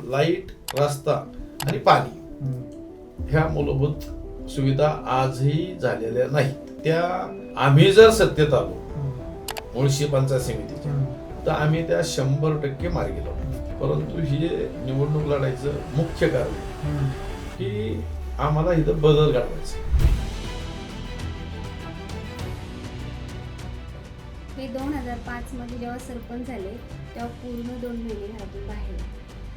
Light, रस्ता आणि पाणी ह्या मूलभूत सुविधा आजही झालेल्या नाहीत. त्या आम्ही जर सत्तेत आलो मुळशी पंचायत समितीच्या तर आम्ही त्या 100% मार्गी लावू. परंतु हे निवडणूक लढायचं मुख्य कारण की आम्हाला इथं बदल घडवायचा. हे 2005 मध्ये जेव्हा सरपंच झाले तेव्हा पूर्ण 2 महिने घरातून बाहेर,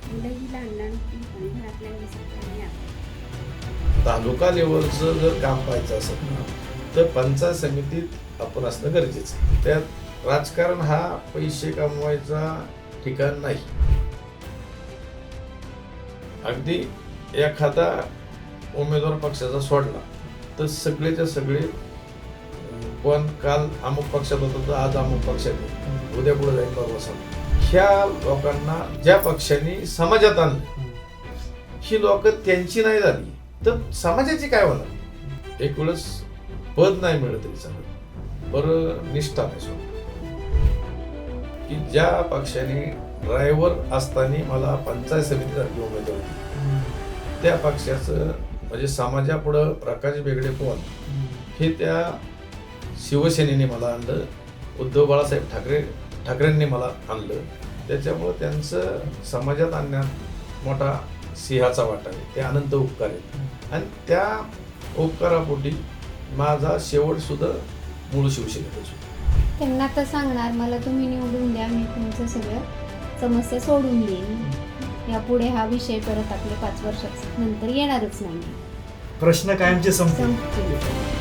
मुलंही लहान लहान आणि घरातल्या सगळ्यांनी आलं. तालुका लेवलचं जर काम पाहायचं असेल ना तर पंचायत समितीत आपण असणं गरजेचं आहे. त्यात राजकारण हा पैसे कमवायचा ठिकाण नाही. अगदी एखादा उमेदवार पक्षाचा सोडला तर सगळेच्या सगळे कोण काल अमुक पक्षात होतं तर आज अमुक पक्षात आहे, उद्या पुढे जाईल परवा सांग. ह्या लोकांना ज्या पक्षाने समाजात आणलं ही लोक त्यांची नाही झाली तर समाजाची काय होणार. एक वेळेस पद नाही मिळत तरी चालत, बरं निष्ठा नाही सोड की ज्या पक्षाने ड्रायव्हर असताना मला पंचायत समितीसारखी उमेदवार दिली त्या पक्षाचं म्हणजे समाजापुढं प्रकाश बेगडे कोण हे त्या शिवसेनेने मला आणलं, उद्धव बाळासाहेब ठाकरेंनी मला आणलं. त्याच्यामुळं त्यांचं समाजात आणण्यात मोठा सिंहाचा वाटा आहे. ते अनंत उपकार आहेत आणि त्या उपकारापोटी माझा शेवट सुद्धा मूळ शिवसेनेतच. त्यांना तर सांगणार मला तुम्ही निवडून द्या, मी तुमचं सगळं समस्या सोडून देईन. यापुढे हा विषय परत आपले 5 वर्षात नंतर येणारच नाही. प्रश्न कायमचे संपतील. संपतील.